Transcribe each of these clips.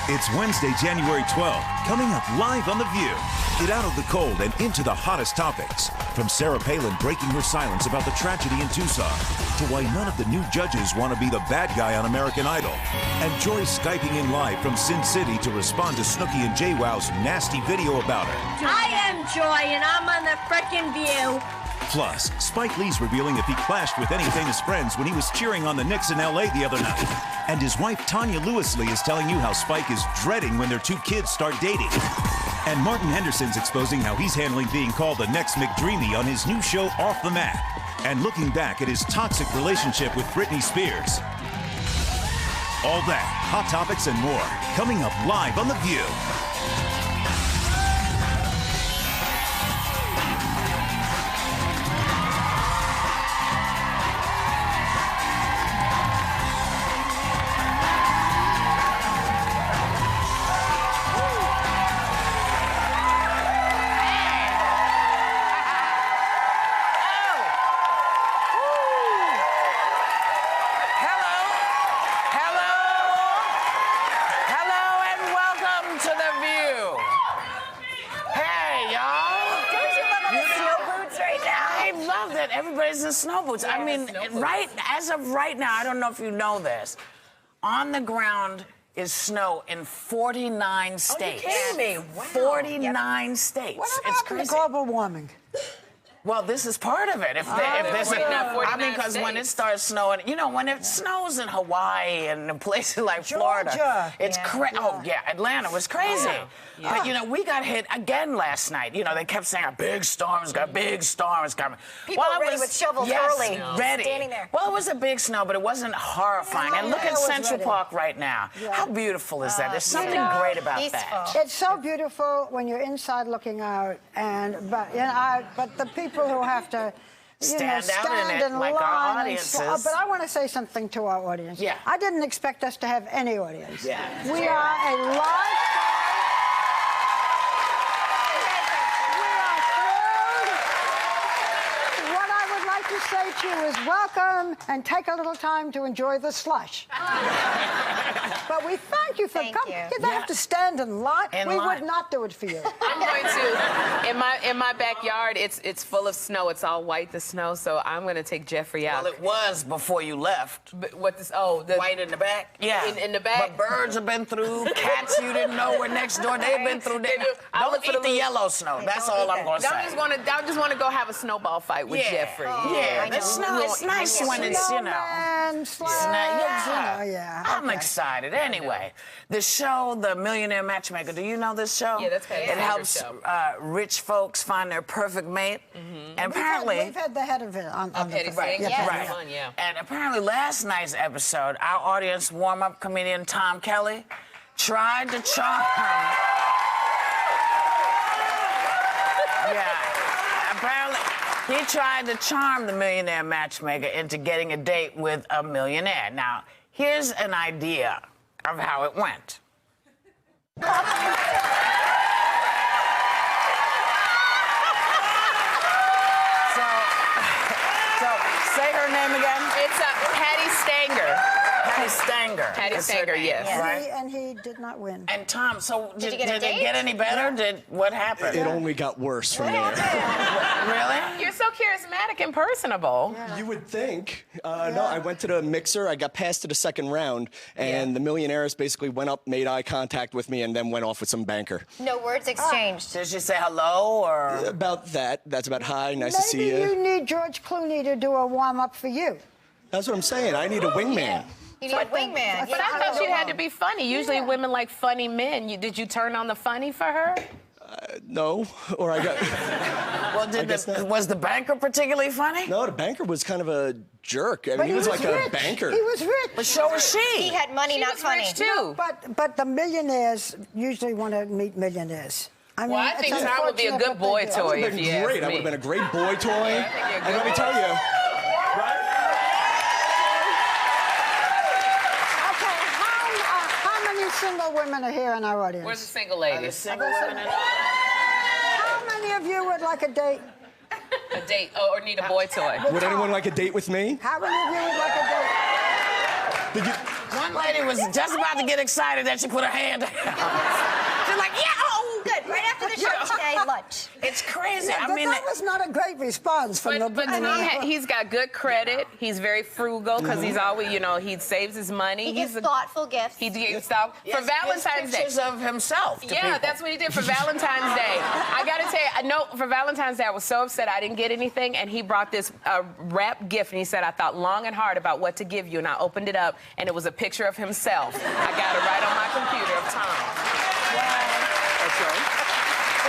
It's Wednesday, January 12th. Coming up live on The View. Get out of the cold and into the hottest topics. From Sarah Palin breaking her silence about the tragedy in Tucson, to why none of the new judges want to be the bad guy on American Idol. And Joy Skyping in live from Sin City to respond to Snooki and JWoww's nasty video about her. I am Joy, and I'm on the frickin' View. Plus, Spike Lee's revealing if he clashed with any famous friends when he was cheering on the Knicks in L.A. the other night. And his wife, Tanya Lee, is telling you how Spike is dreading when their two kids start dating. And Martin Henderson's exposing how he's handling being called the next McDreamy on his new show, Off the Mat. And looking back at his toxic relationship with Britney Spears. All that, hot topics and more, coming up live on The View. Everybody's in snow boots. I mean, right as of right now, I don't know if you know this, on the ground is snow in 49 states. Oh, you kidding me? Wow. 49 states. What happened to global warming? Well, this is part of it. If there's because when it starts snowing, you know, when it snows in Hawaii and in places like Florida, it's crazy. Oh, yeah, Atlanta was crazy. But, you know, we got hit again last night. You know, they kept saying a big storm's coming. People were ready with shovels early. Ready. Standing there. Well, it was a big snow, but it wasn't horrifying. And look at Central Park right now. How beautiful is that? There's something great about that. It's so beautiful when you're inside looking out, but the people who have to stand in like line our audiences. But I want to say something to our audience. Yeah. I didn't expect us to have any audience. Yeah. We are a live show. We are thrilled. What I would like to say to you is welcome and take a little time to enjoy the slush. But we thank you for coming. You don't have to stand in line. We would not do it for you. I'm going to. In my backyard, it's full of snow. It's all white, the snow. So I'm going to take Jeffrey out. Well, it was before you left. But what this? Oh, the white in the back. Yeah. In the back. But birds have been through. Cats you didn't know were next door. They've been through. Don't eat the yellow snow. That's all I'm going to say. I just want to go have a snowball fight with Jeffrey. Yeah. The snow. It's nice when it's I'm excited. Anyway, the show, The Millionaire Matchmaker. Do you know this show? Yeah, that's fantastic. It helps rich folks find their perfect mate. And apparently, we've had the head of it on the right. And apparently, last night's episode, our audience warm-up comedian Tom Kelly tried to charm. Apparently, he tried to charm the millionaire matchmaker into getting a date with a millionaire. Now, here's an idea of how it went. So, say her name again. It's Patty Stanger. Patty Stanger, yes. Right? And he did not win. And Tom, so did it get any better? What happened? It only got worse from there. Really? You're so charismatic and personable. You would think. No, I went to the mixer. I got past to the second round, and the millionaires basically went up, made eye contact with me, and then went off with some banker. No words exchanged. Did she say hello, or? About that. That's about hi, nice to see you. Maybe you need George Clooney to do a warm-up for you. That's what I'm saying. I need a wingman. You need a wingman. But I thought she had to be funny. Usually women like funny men. Did you turn on the funny for her? No, or I got... Well, was the banker particularly funny? No, the banker was kind of a jerk. I mean, he was like rich. a banker. He was rich. But so was she. He had money, not funny. Rich too. But the millionaires usually want to meet millionaires. I mean, I think Tom would be a good boy toy. That would have been great. I would have been a great boy toy. And let me tell you... Single women are here in our audience. Where's the single ladies? How many of you would like a date? A date, or need a boy toy? Would anyone like a date with me? How many of you would like a date? Did you? Why One lady was just about to get excited that she put her hand down. She's like, yeah, oh, good. Right after the show today, lunch. It's crazy. Yeah, I mean, that was not a great response from the. But he's got good credit. He's very frugal because he's always, you know, he saves his money. He gives thoughtful gifts. He gives stuff for Valentine's Day. Pictures of himself. To people. That's what he did for Valentine's Day. I gotta tell you, I know for Valentine's Day I was so upset I didn't get anything, and he brought this wrapped gift, and he said I thought long and hard about what to give you, and I opened it up, and it was a picture of himself. I got it right on my computer of Tom. That's right.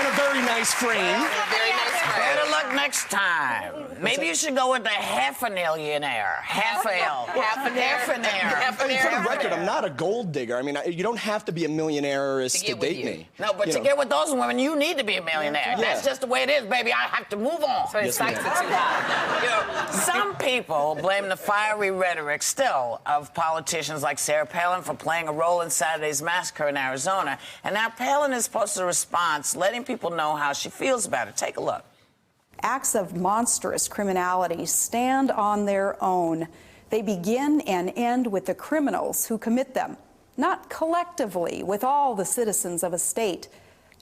In a very nice frame. Very nice frame. Better luck next time. Maybe you should go with the half-a-millionaire. Half-a-L. Half-a-naire. For the record, I'm not a gold digger. I mean, you don't have to be a millionaire to date me. No, but to get with those women, you need to be a millionaire. Yeah. That's just the way it is, baby. I have to move on. So his sights are too high. You know, some people blame the fiery rhetoric still of politicians like Sarah Palin for playing a role in Saturday's massacre in Arizona. And now Palin has posted a response letting people know how she feels about it. Take a look. Acts of monstrous criminality stand on their own. They begin and end with the criminals who commit them, not collectively with all the citizens of a state,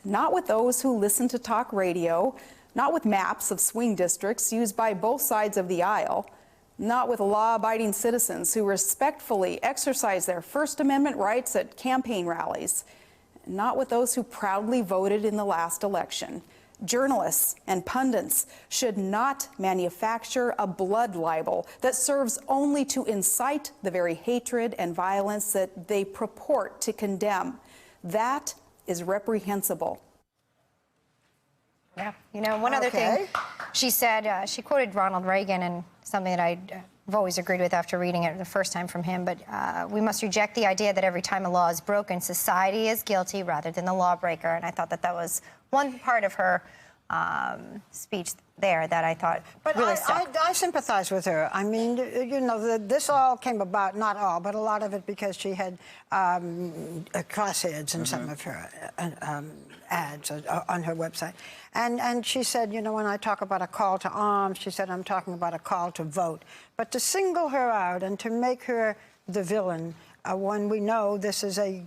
not with those who listen to talk radio, not with maps of swing districts used by both sides of the aisle, not with law-abiding citizens who respectfully exercise their First Amendment rights at campaign rallies, not with those who proudly voted in the last election. Journalists and pundits should not manufacture a blood libel that serves only to incite the very hatred and violence that they purport to condemn. That is reprehensible. Yeah. You know, one other thing she said, she quoted Ronald Reagan, and something that I've always agreed with after reading it the first time from him, but we must reject the idea that every time a law is broken, society is guilty rather than the lawbreaker. And I thought that was one part of her speech there that I thought really stuck. I sympathize with her. I mean, you know, this all came about, not all, but a lot of it because she had crossheads in some of her ads on her website. And she said, you know, when I talk about a call to arms, she said, I'm talking about a call to vote. But to single her out and to make her the villain when we know this is a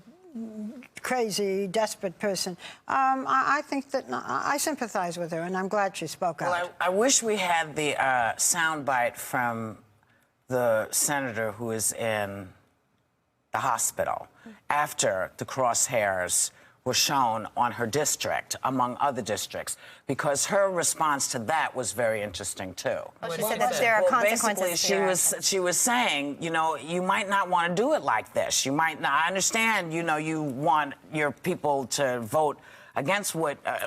crazy, desperate person, I think that I sympathize with her, and I'm glad she spoke out. Well, I wish we had the soundbite from the senator who is in the hospital after the crosshairs were shown on her district, among other districts, because her response to that was very interesting, too. Well, she said that there are consequences. Basically, she was saying, you know, you might not want to do it like this. You might not. I understand, you know, you want your people to vote against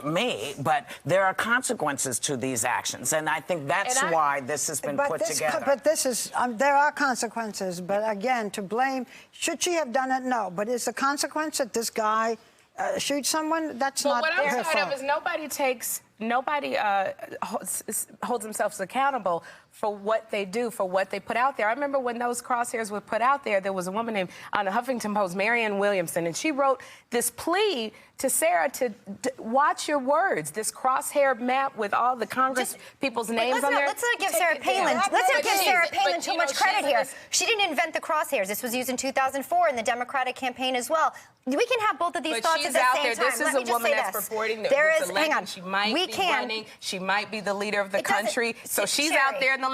me, but there are consequences to these actions, and I think that's why this has been put together. But this is, there are consequences, but again, to blame, should she have done it? No, but is the consequence that this guy shoot someone? That's not her fault. What I'm tired of is nobody holds themselves accountable for what they do, for what they put out there. I remember when those crosshairs were put out there was a woman named, on the Huffington Post, Marianne Williamson, and she wrote this plea to Sarah to watch your words, this crosshair map with all the Congress people's names on there. Let's not give Sarah Palin too much credit here. She didn't invent the crosshairs. This was used in 2004 in the Democratic campaign as well. We can have both of these thoughts at the same time. This is a woman that's purporting that hang on. She might be running. She might be the leader of the country. So she's out there in the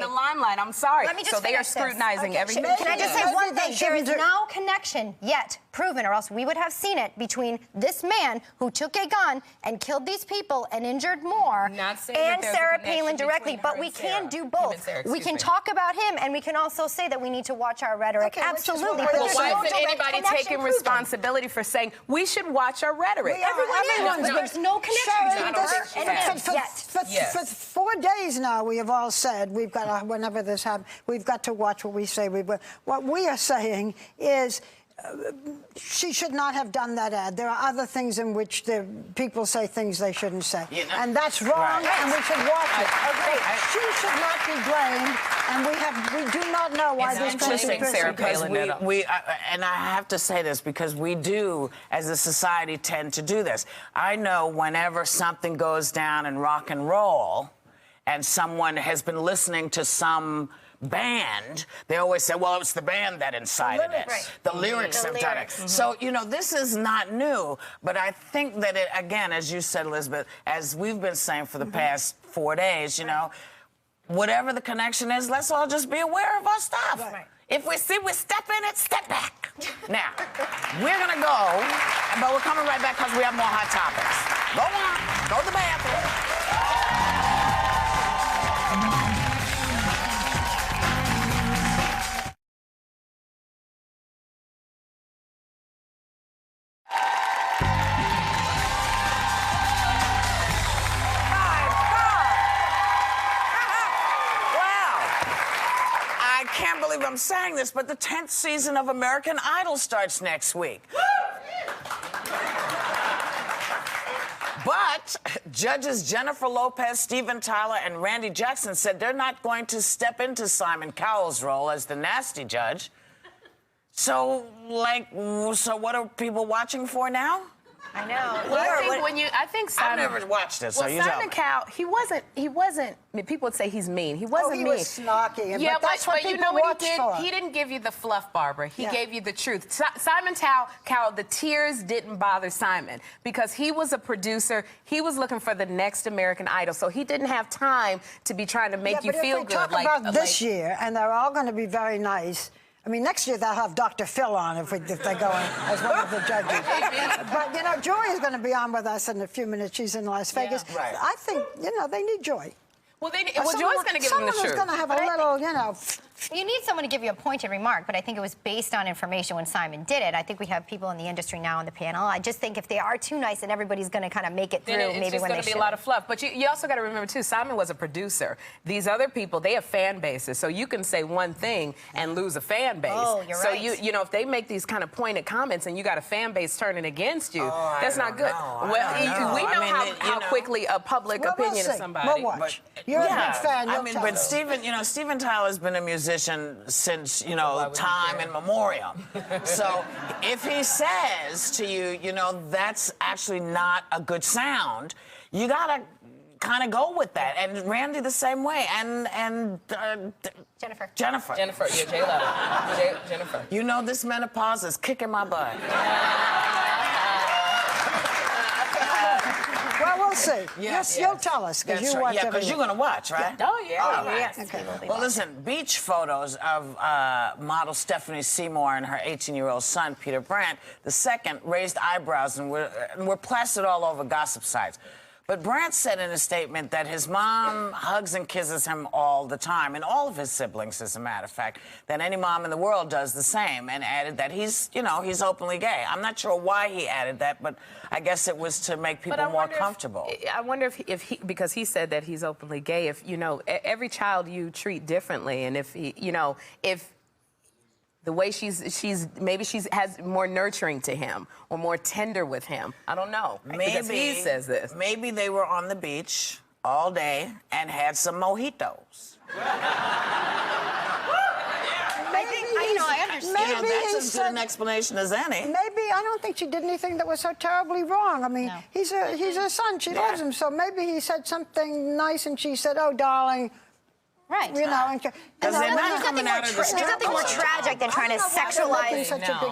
limelight. I'm sorry. So they are scrutinizing everything. Can I just say one thing? There is no connection yet proven, or else we would have seen it, between this man who took a gun and killed these people and injured more and Sarah Palin directly. But we can do both. We can talk about him, and we can also say that we need to watch our rhetoric. Absolutely. Well, why isn't anybody taking responsibility for saying we should watch our rhetoric? Everyone is. There's no connection. For 4 days now, we have all said we've got to, whenever this happens, we've got to watch what we say. What we are saying is she should not have done that ad. There are other things in which the people say things they shouldn't say. And that's wrong, and we should watch it. She should not be blamed, and we do not know why this country is Sarah Palin. And I have to say this because we do, as a society, tend to do this. I know whenever something goes down in rock and roll, and someone has been listening to some band, they always say, well, it's the band that incited it. Right. The lyrics have done it. So, you know, this is not new, but I think that it, again, as you said, Elizabeth, as we've been saying for the past 4 days, you know, whatever the connection is, let's all just be aware of our stuff. Right. If we see we step in it, step back. Now, we're going to go, but we're coming right back because we have more hot topics. Go on. Go to the bathroom. I'm saying this, but the 10th season of American Idol starts next week. But judges Jennifer Lopez, Steven Tyler, and Randy Jackson said they're not going to step into Simon Cowell's role as the nasty judge. So, so what are people watching for now? I know. Well, I think Simon. I've never watched this, so you Simon Cowell, he wasn't. I mean, people would say he's mean. He wasn't he mean. was snarky. Yeah, but that's what you know what he did? for. He didn't give you the fluff, Barbara. He gave you the truth. Simon Cowell, the tears didn't bother Simon because he was a producer. He was looking for the next American Idol, so he didn't have time to be trying to make you feel good. But if we talk about this year, and they're all going to be very nice. I mean, next year they'll have Dr. Phil on if they go in as one of the judges. But, you know, Joy is going to be on with us in a few minutes. She's in Las Vegas. Yeah, right. I think, you know, they need Joy. Well, Joy's going to give them the truth. Someone is going to have a little, you know... You need someone to give you a pointed remark, but I think it was based on information when Simon did it. I think we have people in the industry now on the panel. I just think if they are too nice and everybody's going to kind of make it through, maybe when they should. It's just going to be a lot of fluff. But you also got to remember, too, Simon was a producer. These other people, they have fan bases, so you can say one thing and lose a fan base. Oh, you're right. So, you know, if they make these kind of pointed comments and you got a fan base turning against you, that's not good. Well, we know how quickly a public opinion of somebody. We'll watch. You're a big fan. I mean, but Steven Tyler's been a musician since, you know, time immemorial. So if he says to you, you know, that's actually not a good sound, you gotta kind of go with that. And Randy the same way. And Jennifer. Jennifer, yeah, J-Lo. Jennifer. You know, this menopause is kicking my butt. Well, we'll see. You'll tell us, because you watch everything. Yeah, because you're going to watch, right? Oh, yeah. Oh, yes. Okay. Well, listen, beach photos of model Stephanie Seymour and her 18-year-old son, Peter Brandt, II, raised eyebrows and were plastered all over gossip sites. But Brandt said in a statement that his mom hugs and kisses him all the time, and all of his siblings, as a matter of fact, that any mom in the world does the same, and added that he's, you know, he's openly gay. I'm not sure why he added that, but I guess it was to make people more comfortable. I wonder if he, because he said that he's openly gay, if, you know, every child you treat differently, and if he, you know, if the way maybe she has more nurturing to him or more tender with him. I don't know. Maybe because he says this. Maybe they were on the beach all day and had some mojitos. I understand. Maybe that's as good an explanation as any. Maybe I don't think she did anything that was so terribly wrong. I mean, he's her son. She loves him. So maybe he said something nice and she said, "Oh, darling." Right. You know, because they're not coming out of the strip club. There's nothing more tragic than trying to sexualize.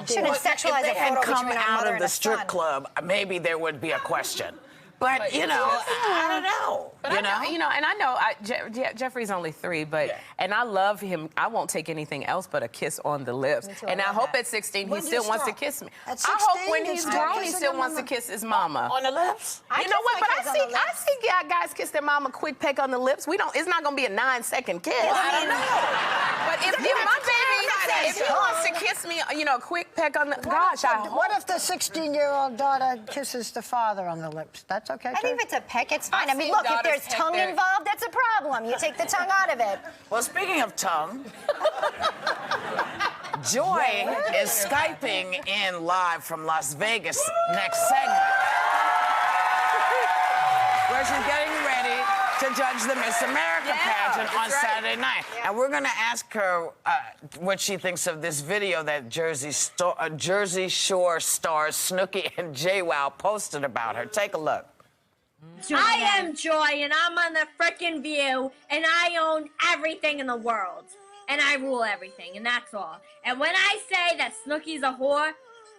Shouldn't sexualize a photo between a mother and a son. Strip club, maybe there would be a question. But you know, I don't know. But and I know Jeffrey's only 3, but and I love him. I won't take anything else but a kiss on the lips. And I hope at 16 he still wants to kiss me. I hope when he's grown he still wants to kiss his mama on the lips. You know what? But I see guys kiss their mama quick peck on the lips. It's not gonna be a 9-second kiss. I don't know. But if my baby, if he wants to kiss me, you know, a quick peck on the gosh, I hope. What if the 16-year-old daughter kisses the father on the lips? That's okay. I think if it's a peck, it's fine. I mean, look, if there's tongue involved, that's a problem. You take the tongue out of it. Well, speaking of tongue, Joy is Skyping in live from Las Vegas next segment, where she's getting ready to judge the Miss America pageant on Saturday night. And we're going to ask her what she thinks of this video that Jersey Shore stars Snooki and JWoww posted about her. Take a look. I am Joy, and I'm on the frickin' View, and I own everything in the world. and I rule everything, and that's all. And when I say that Snooki's a whore,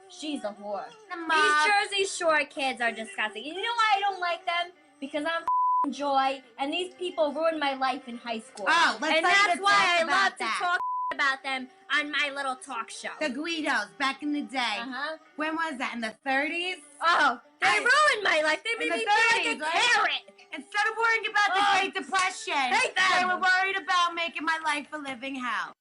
she's a whore. These Jersey Shore kids are disgusting. You know why I don't like them? Because I'm Joy, and these people ruined my life in high school. Oh, and that's why I love to talk about them on my little talk show. The Guidos, back in the day. When was that? In the 30s? Oh, they ruined my life. They made me feel like a carrot. Instead of worrying about the Great Depression, they were worried about making my life a living hell.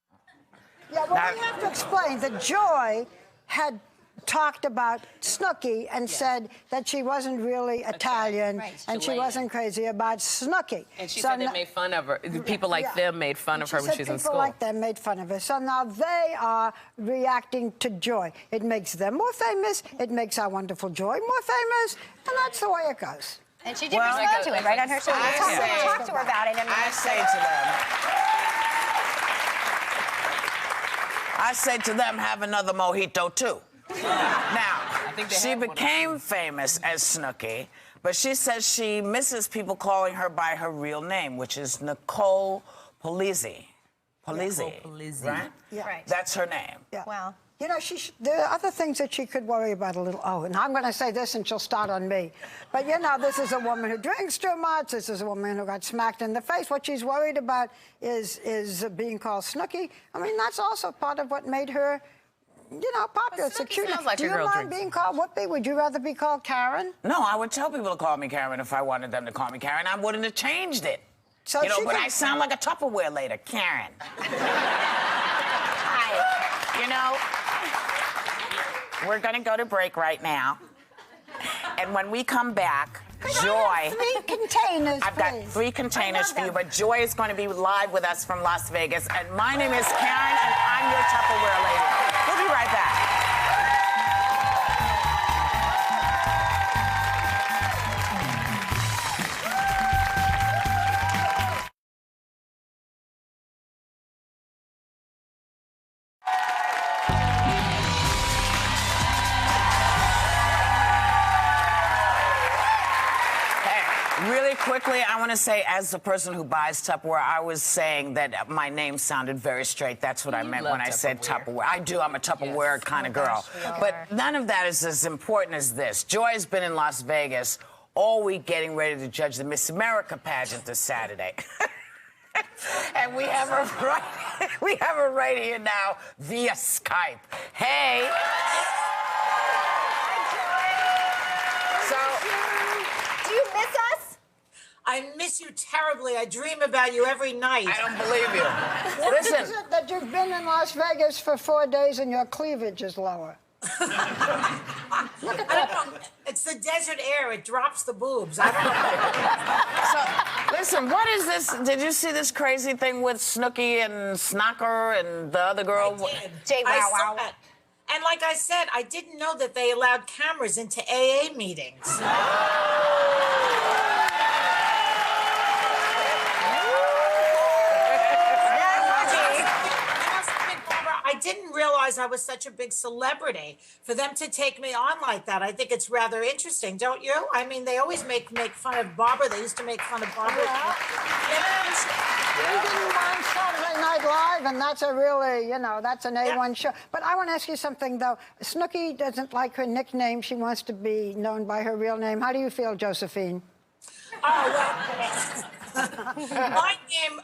Yeah, well, we have to explain that Joy had talked about Snooki and said that she wasn't really Italian and she wasn't crazy about Snooki. And she said they made fun of her. People like them made fun of her when she was in school. People like them made fun of her. So now they are reacting to Joy. It makes them more famous. It makes our wonderful Joy more famous. And that's the way it goes. And she did respond to it right on her show. Talk to her about it. I say to them, have another mojito, too. Now, she became famous as Snooki, but she says she misses people calling her by her real name, which is Nicole Polizzi. Polizzi, right? Yeah. Right. That's her name. Yeah. Well, you know, there are other things that she could worry about a little. Oh, and I'm going to say this, and she'll start on me. But, you know, this is a woman who drinks too much. This is a woman who got smacked in the face. What she's worried about is being called Snooki. I mean, that's also part of what made her, you know, popular. It's a cute name. Do you mind being called Whoopi? Would you rather be called Karen? No, I would tell people to call me Karen if I wanted them to call me Karen. I wouldn't have changed it. So you know, but I sound like a Tupperware later, Karen. Hi. You know, we're going to go to break right now. And when we come back, Joy... 3 containers, I've got 3 containers for you, but Joy is going to be live with us from Las Vegas. And my name is Karen, and I'm your Tupperware lady. We'll be right back. Quickly, I want to say, as the person who buys Tupperware, I was saying that my name sounded very straight. That's what I meant when I said Tupperware. I do. I'm a Tupperware kind of girl. But none of that is as important as this. Joy has been in Las Vegas all week getting ready to judge the Miss America pageant this Saturday. And we have her right here now via Skype. Hey. So, do you miss us? I miss you terribly. I dream about you every night. I don't believe you. What is it that you've been in Las Vegas for 4 days and your cleavage is lower? Look at that. It's the desert air. It drops the boobs. I don't know. So, listen, what is this? Did you see this crazy thing with Snooki and Snocker and the other girl? I did. Jay Wow Wow. And like I said, I didn't know that they allowed cameras into AA meetings. I didn't realize I was such a big celebrity for them to take me on like that. I think it's rather interesting, don't you? I mean, they always make fun of Barbara. They used to make fun of Barbara. We didn't mind Saturday Night Live, and that's a really, you know, that's an A1 show. But I want to ask you something, though. Snooki doesn't like her nickname. She wants to be known by her real name. How do you feel, Josephine? Oh, well,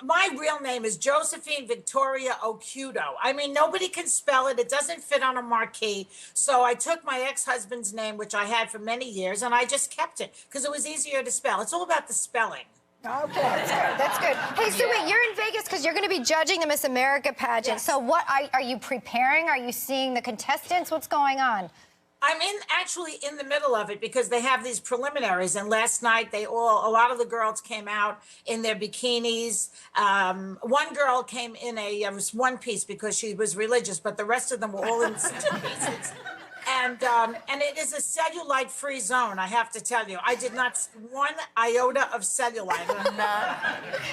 my real name is Josephine Victoria Okudo. I mean, nobody can spell it. It doesn't fit on a marquee. So I took my ex-husband's name, which I had for many years, and I just kept it because it was easier to spell. It's all about the spelling. Okay. That's good. That's good. Hey, so wait, you're in Vegas because you're going to be judging the Miss America pageant. Yes. So what, are you preparing? Are you seeing the contestants? What's going on? I'm actually in the middle of it because they have these preliminaries, and last night a lot of the girls came out in their bikinis. One girl came in a one piece because she was religious, but the rest of them were all in 2 pieces. And it is a cellulite-free zone, I have to tell you. I did not see 1 iota of cellulite.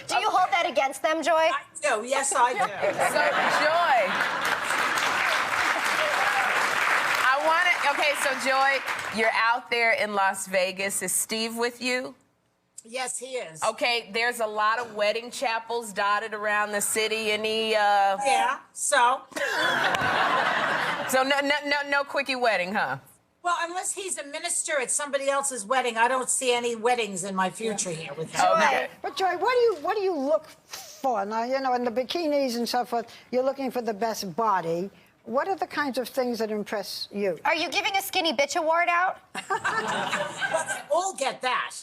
Do you hold that against them, Joy? I do. Yes, I do. So, Joy. Okay, so Joy, you're out there in Las Vegas. Is Steve with you? Yes, he is. Okay, there's a lot of wedding chapels dotted around the city. Any, Yeah, so? So no quickie wedding, huh? Well, unless he's a minister at somebody else's wedding, I don't see any weddings in my future here with him. Okay. But Joy, what do you look for? Now, you know, in the bikinis and so forth, you're looking for the best body. What are the kinds of things that impress you? Are you giving a skinny bitch award out? Well, they all get that.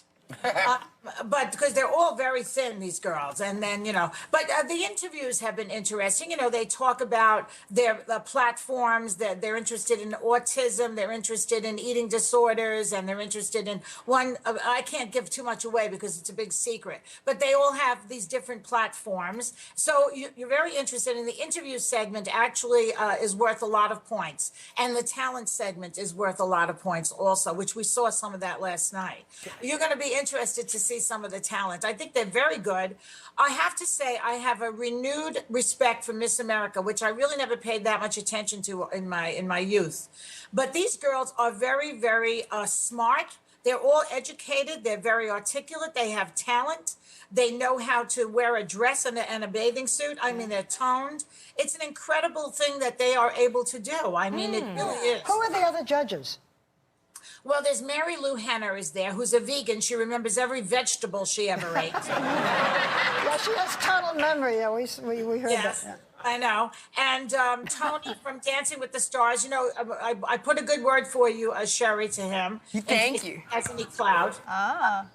But because they're all very thin, these girls, and then but the interviews have been interesting. They talk about their platforms, that they're interested in autism, they're interested in eating disorders, and they're interested in one. I can't give too much away because it's a big secret, but they all have these different platforms. So you're very interested in the interview segment. Actually, is worth a lot of points, and the talent segment is worth a lot of points also, which we saw some of that last night. You're going to be interested to see some of the talent. I think they're very good. I have to say I have a renewed respect for Miss America, which I really never paid that much attention to in my youth. But these girls are very, very smart. They're all educated. They're very articulate. They have talent. They know how to wear a dress and a bathing suit. I mean, they're toned. It's an incredible thing that they are able to do. I mean, it really is. Who are the other judges? Well, there's Mary Lou Henner is there, who's a vegan. She remembers every vegetable she ever ate. Yeah, she has total memory. Yeah, we heard Yes, that. Yeah. I know. And Tony from Dancing with the Stars, I put a good word for you, Sherry, to him. Thank you. As any cloud. Ah.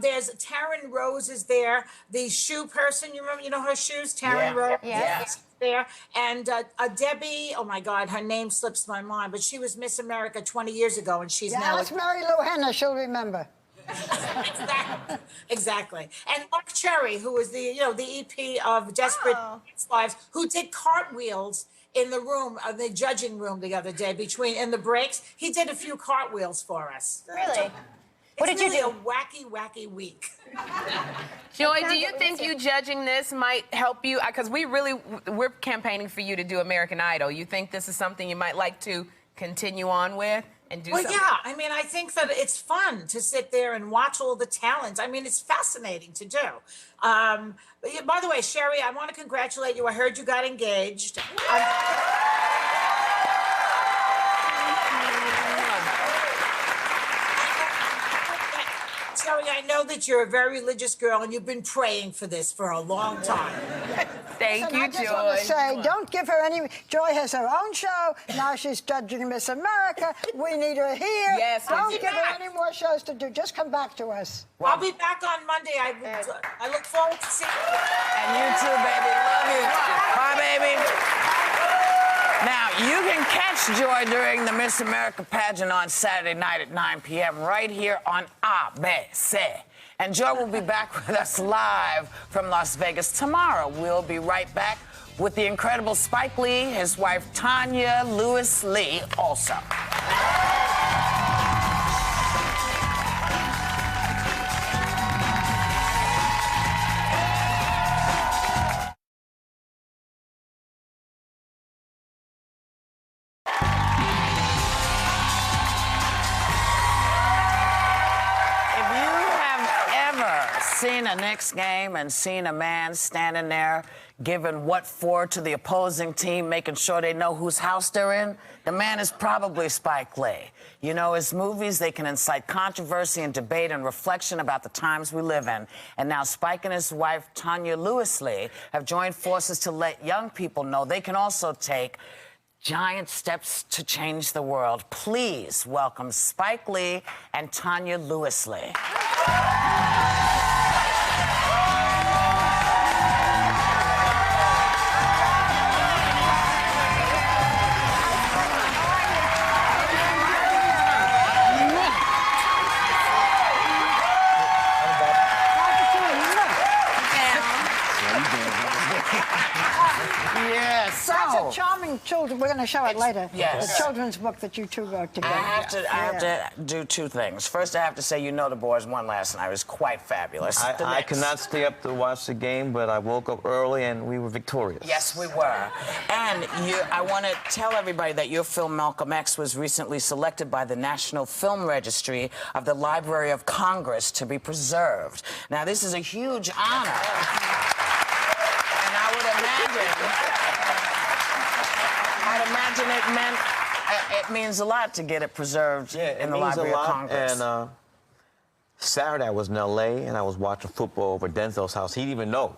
There's Taryn Rose is there, the shoe person. You know her shoes? Taryn Rose. Yes. There. And Debbie, oh my God, her name slips my mind, but she was Miss America 20 years ago, and she's now. That's Mary Lou Henner. She'll remember. Exactly. And Mark Cherry, who was the EP of Desperate Housewives, who did cartwheels in the room, the judging room the other day in the breaks. He did a few cartwheels for us. Really? What did you do? A wacky, wacky week. Joy, do you think you judging this might help you? Because we're campaigning for you to do American Idol. You think this is something you might like to continue on with and do something? Yeah. I mean, I think that it's fun to sit there and watch all the talent. I mean, it's fascinating to do. By the way, Sherry, I want to congratulate you. I heard you got engaged. Sherry, I know that you're a very religious girl, and you've been praying for this for a long time. Thank you, Joy. I just want to say, don't give her any. Joy has her own show. Now she's judging Miss America. We need her here. Yes, don't give her any more shows to do. Just come back to us. Well, I'll be back on Monday. I look forward to seeing you. And you too, baby. Love you. Bye, baby. Now, you can catch Joy during the Miss America pageant on Saturday night at 9 p.m. right here on ABC. And Joy will be back with us live from Las Vegas tomorrow. We'll be right back with the incredible Spike Lee, his wife Tanya Lee also. Seen a Knicks game and seen a man standing there giving what for to the opposing team, making sure they know whose house they're in? The man is probably Spike Lee. You know, his movies, they can incite controversy and debate and reflection about the times we live in. And now Spike and his wife, Tanya Lee, have joined forces to let young people know they can also take giant steps to change the world. Please welcome Spike Lee and Tanya Lee. Such a charming children we're going to show it later. Yes. The children's book that you two wrote together. I have to do two things. First, I have to say, you know, the boys won last night. It was quite fabulous. I could not stay up to watch the game, but I woke up early and we were victorious. Yes, we were. And I want to tell everybody that your film, Malcolm X, was recently selected by the National Film Registry of the Library of Congress to be preserved. Now, this is a huge honor. And I'd imagine it means a lot to get it preserved in the Library of Congress. And Saturday I was in L.A. and I was watching football over at Denzel's house. He didn't even know.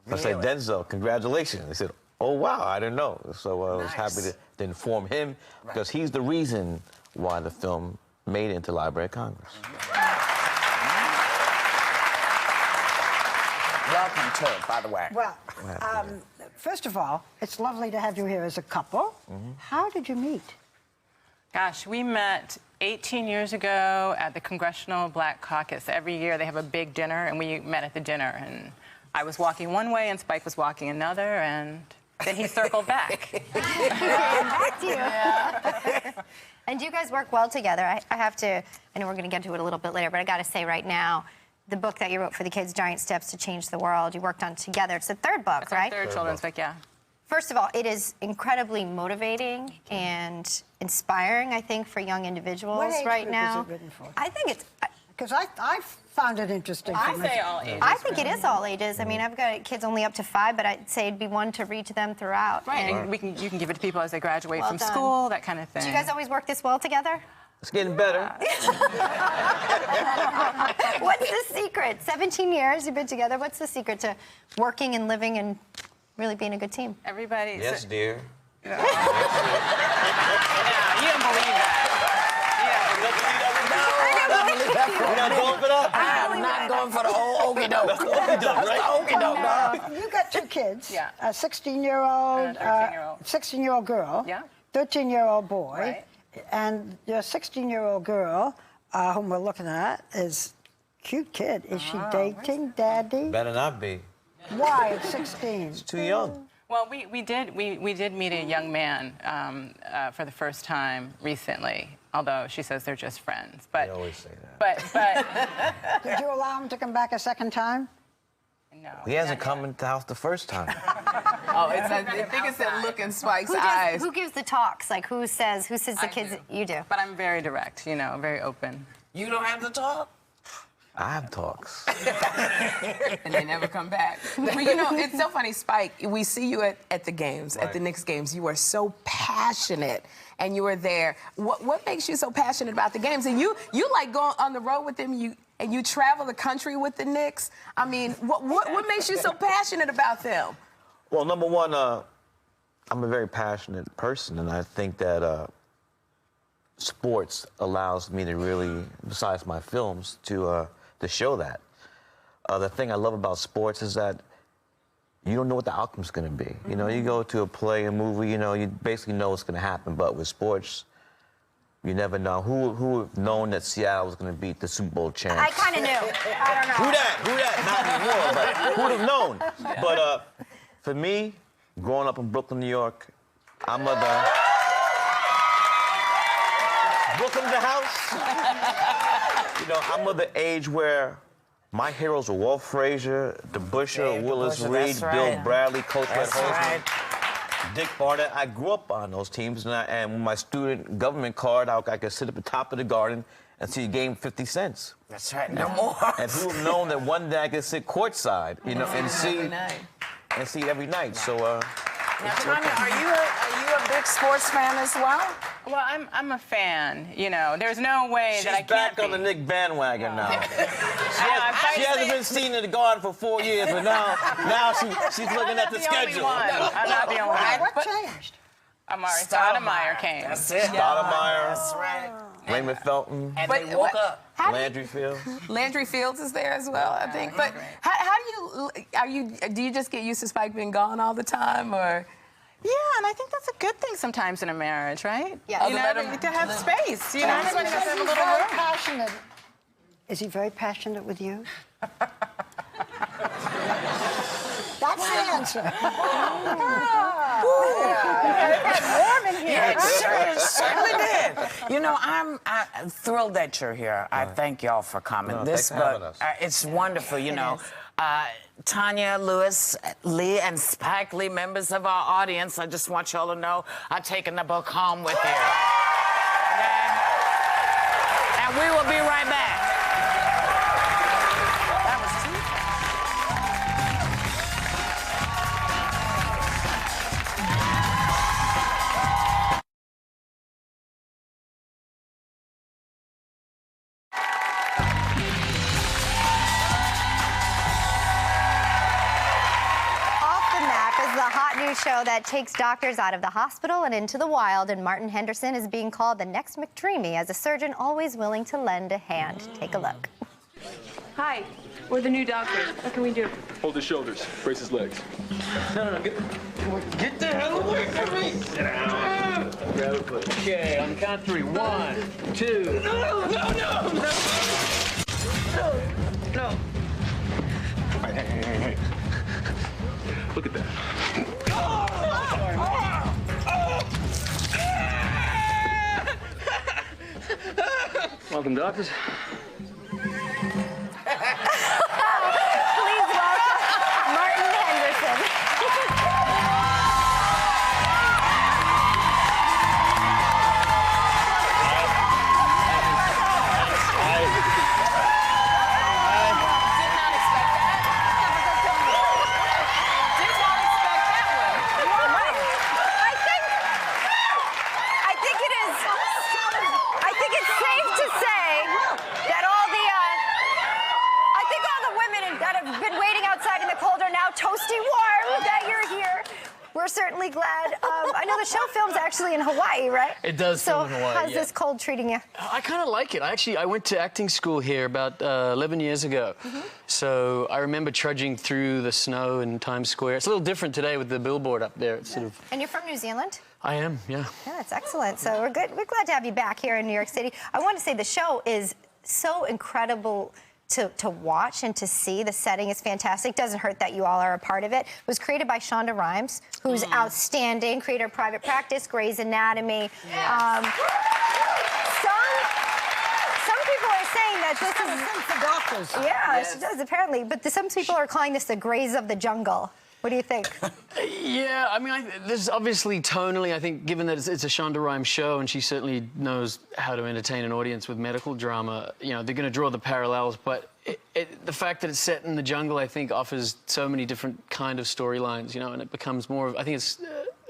Really? I said, Denzel, congratulations. He said, oh, wow, I didn't know. So I was happy to inform him because he's the reason why the film made it into the Library of Congress. Welcome to it, by the way. Well, first of all, it's lovely to have you here as a couple. How did you meet? Gosh, we met 18 years ago at the Congressional Black Caucus. Every year they have a big dinner, and we met at the dinner. And I was walking one way, and Spike was walking another, and then he circled back. Back to you. And do you guys work well together? I have to, I know we're going to get to it a little bit later, but I got to say right now, the book that you wrote for the kids, Giant Steps to Change the World, you worked on together. It's the third book, It's right? Our third children's book, yeah. First of all, it is incredibly motivating and inspiring, I think, for young individuals What age right group now. is it written for? I think it's... Because I found it interesting. I say all ages. I think it is all ages. I mean, I've got kids only up to 5, but I'd say it'd be one to read to them throughout. Right, and you can give it to people as they graduate Well from done. school, that kind of thing. Do you guys always work this well together? It's getting better. What's the secret? 17 years you've been together. What's the secret to working and living and really being a good team? Everybody... Yes, dear. Yeah, you don't believe that. You're not going for that? I'm not going for the old okey doke. Okey doke, right? Okey doke, dog. You got 2 kids. Yeah. A 16-year-old, 16-year-old girl. Yeah. 13-year-old boy. Right. And your 16-year-old girl, whom we're looking at, is a cute kid. Is she dating Daddy? Better not be. Why at 16? It's too young. Well, we did meet a young man for the first time recently, although she says they're just friends. But They always say that. But Did you allow him to come back a second time? no. He hasn't come into the house the first time. Oh, I think it's that look in Spike's eyes. Who gives the talks? Like, who says the kids? You do. But I'm very direct, you know, very open. You don't have to talk? I have talks. And they never come back. Well, you know, it's so funny, Spike. We see you at the games, at the Knicks games. You are so passionate, and you were there. What makes you so passionate about the games? And you like go on the road with them. And you travel the country with the Knicks. I mean, what makes you so passionate about them? Well, number one, I'm a very passionate person, and I think that sports allows me to really, besides my films, to show that. The thing I love about sports is that you don't know what the outcome's going to be. You know, you go to a play, a movie, you know, you basically know what's going to happen. But with sports, you never know. Who would have known that Seattle was going to beat the Super Bowl champs? I kind of knew. I don't know. Who that? Not anymore, but who would have known? But for me, growing up in Brooklyn, New York, I'm of the... Brooklyn's the house. You know, I'm of the age where my heroes were Walt Frazier, DeBusschere, Willis Reed, Bill Bradley, Coach Red Holzman, Dick Barnett. I grew up on those teams, and with my student government card, I could sit at the top of the garden and see a game 50 cents. That's right, no more. And who would have known that one day I could sit courtside, you know, and see it every night. So, now, Tanya, are you a big sports fan as well? Well, I'm a fan. You know, there's no way that I can't She's back on the Knick bandwagon now. She hasn't been seen in the garden for 4 years, but now she's looking at the schedule. I'm not the only one. What changed? Amari Stoudemire came. That's it. Stoudemire. That's right. Raymond Felton. And they woke up. Landry Fields. Landry Fields is there as well, I think. But do you just get used to Spike being gone all the time, or? Yeah, and I think that's a good thing sometimes in a marriage, right? Yeah. You know, to have space. You know, everybody has to have a little room. Passionate. Is he very passionate with you? That's the answer. warm in here. It certainly did. You know, I'm thrilled that you're here. I thank y'all for coming. No, This thanks for having book, us. it's wonderful, you know. Tanya, Lewis, Lee, and Spike Lee, members of our audience, I just want y'all to know I'm taking the book home with you. Okay? And we will be right back. That was too show that takes doctors out of the hospital and into the wild, and Martin Henderson is being called the next McDreamy as a surgeon always willing to lend a hand. Take a look. Hi, we're the new doctors. What can we do? Hold his shoulders, brace his legs. No, get the hell away from me! Sit down. Grab a foot. Okay, on the count of 3. 1, 2. No. Hey. Look at that. Welcome, doctors. Please welcome Martin Henderson. Toasty warm that you're here. We're certainly glad. I know the show films actually in Hawaii, right? It does film in Hawaii, how's this cold treating you? I kind of like it. I went to acting school here about 11 years ago. So I remember trudging through the snow in Times Square. It's a little different today with the billboard up there. It's sort of... And you're from New Zealand? I am, yeah. Yeah, that's excellent. So we're good. We're glad to have you back here in New York City. I want to say the show is so incredible to watch and to see. The setting is fantastic. Doesn't hurt that you all are a part of it. It was created by Shonda Rhimes, who's outstanding, creator of Private Practice, Grey's Anatomy. Some people are saying that this is for doctors. Yeah, she does apparently. But some people are calling this the Greys of the Jungle. What do you think? Yeah, I mean, there's obviously tonally, I think, given that it's a Shonda Rhimes show and she certainly knows how to entertain an audience with medical drama, you know, they're going to draw the parallels. But the fact that it's set in the jungle, I think, offers so many different kind of storylines, you know, and it becomes more of, I think it's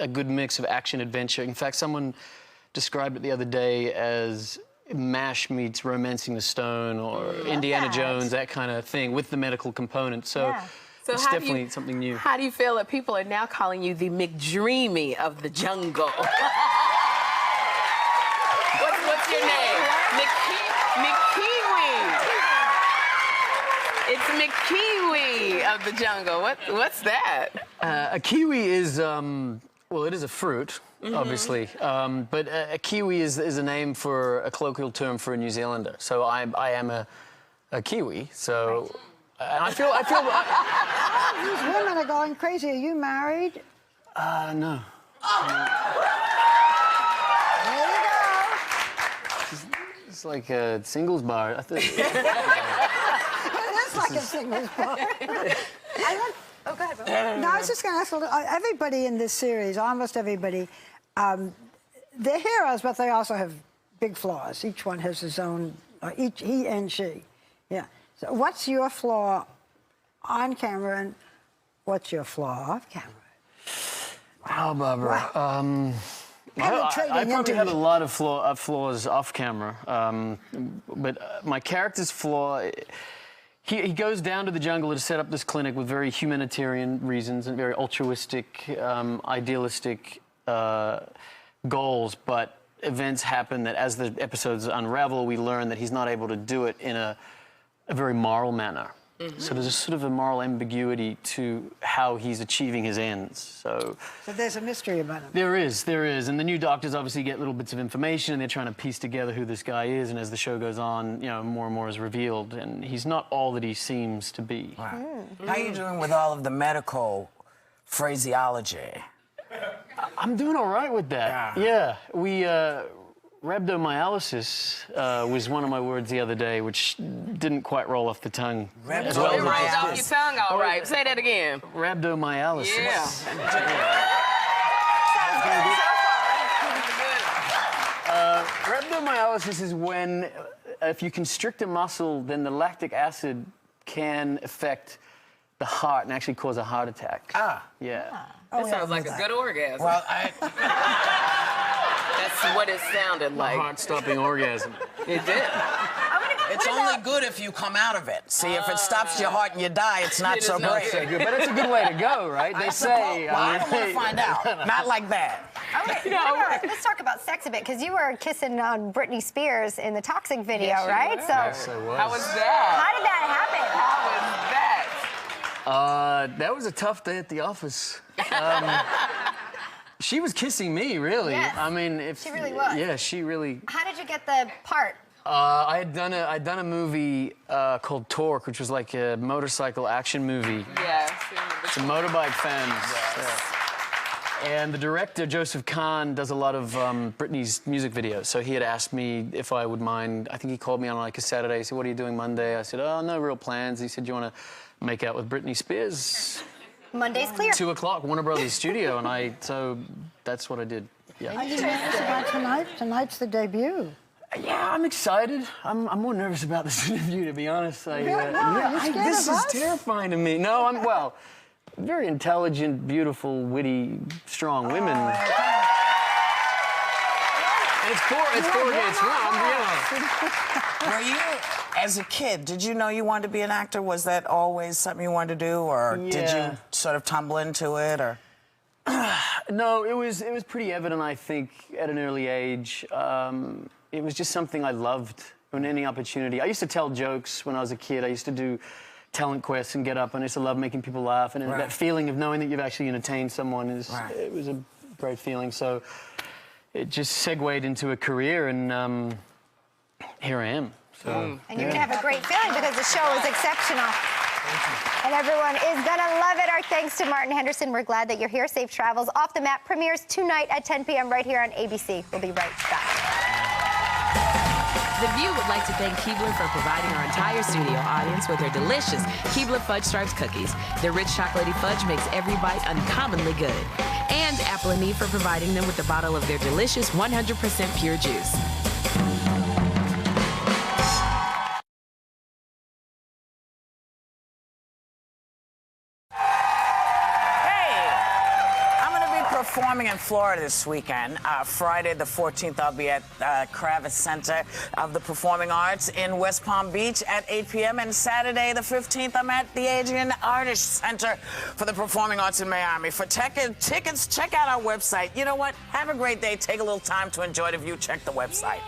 a good mix of action adventure. In fact, someone described it the other day as MASH meets Romancing the Stone or Indiana Jones, that kind of thing, with the medical component. So it's definitely something new. How do you feel that people are now calling you the McDreamy of the jungle? What's your name? McKiwi. It's McKiwi of the jungle. What's that? A kiwi is, well, it is a fruit, obviously. But a kiwi is a name for a colloquial term for a New Zealander. So I am a kiwi. So. And I feel. These women are going crazy. Are you married? No. There you go. It's like a singles bar. It is like a singles bar. Oh, go ahead, Bill. No, I was just going to ask everybody in this series, almost everybody, they're heroes, but they also have big flaws. Each one has his own. He and she. Yeah. So what's your flaw on camera and what's your flaw off camera? Oh, Barbara. I probably have a lot of flaws off camera. But my character's flaw, he goes down to the jungle to set up this clinic with very humanitarian reasons and very altruistic, idealistic goals. But events happen that as the episodes unravel, we learn that he's not able to do it in a very moral manner. So there's a sort of a moral ambiguity to how he's achieving his ends. So there's a mystery about him. There is. And the new doctors obviously get little bits of information and they're trying to piece together who this guy is. And as the show goes on, you know, more and more is revealed. And he's not all that he seems to be. Wow. How are you doing with all of the medical phraseology? I'm doing all right with that. Yeah. We, rhabdomyolysis was one of my words the other day, which didn't quite roll off the tongue. It rolled off your tongue, all right. Say that again. Rhabdomyolysis. Yeah. Rhabdomyolysis is when, if you constrict a muscle, then the lactic acid can affect the heart and actually cause a heart attack. Yeah. That sounds like a good orgasm. Well, That's what it sounded like. Heart-stopping orgasm. It did. It's only good if you come out of it. See, if it stops your heart and you die, it's not so great. But it's a good way to go, right? They say. Well, I don't want to find out. Not like that. Okay, let's talk about sex a bit, because you were kissing on Britney Spears in the Toxic video, Yes, right? Yes, I was. How was that? How did that happen? How was that? That was a tough day at the office. She was kissing me, really. Yes. I mean, She really was. Yeah, she really. How did you get the part? I'd done a movie called Torque, which was like a motorcycle action movie. Yes. It's a motorbike fan. Yes. And the director, Joseph Kahn, does a lot of Britney's music videos. So he had asked me if I would mind. I think he called me on like a Saturday. He said, "What are you doing Monday?" I said, "Oh, no real plans." He said, "Do you want to make out with Britney Spears?" Monday's clear. 2 o'clock, Warner Brothers studio, and so that's what I did. Yeah. Are you nervous about tonight? Tonight's the debut. Yeah, I'm excited. I'm more nervous about this interview, to be honest. This is terrifying to me. No, I'm very intelligent, beautiful, witty, strong women. And it's four against one. Were you, as a kid, did you know you wanted to be an actor? Was that always something you wanted to do, or did you sort of tumble into it, or? No, it was pretty evident, I think, at an early age. It was just something I loved when any opportunity. I used to tell jokes when I was a kid. I used to do talent quests and get up, and I used to love making people laugh. And that feeling of knowing that you've actually entertained someone it was a great feeling. So it just segued into a career, and here I am. So, And you're going to have a great feeling because the show is exceptional. And everyone is going to love it. Our thanks to Martin Henderson. We're glad that you're here. Safe travels. Off the Map premieres tonight at 10 p.m. right here on ABC. We'll be right back. The View would like to thank Keebler for providing our entire studio audience with their delicious Keebler Fudge Stripes cookies. Their rich chocolatey fudge makes every bite uncommonly good. And Apple and Eve for providing them with a bottle of their delicious 100% pure juice. Performing in Florida this weekend. Friday the 14th, I'll be at Kravitz Center of the Performing Arts in West Palm Beach at 8 p.m. And Saturday the 15th, I'm at the Adrian Artist Center for the Performing Arts in Miami. For tickets, check out our website. You know what? Have a great day. Take a little time to enjoy the view. Check the website.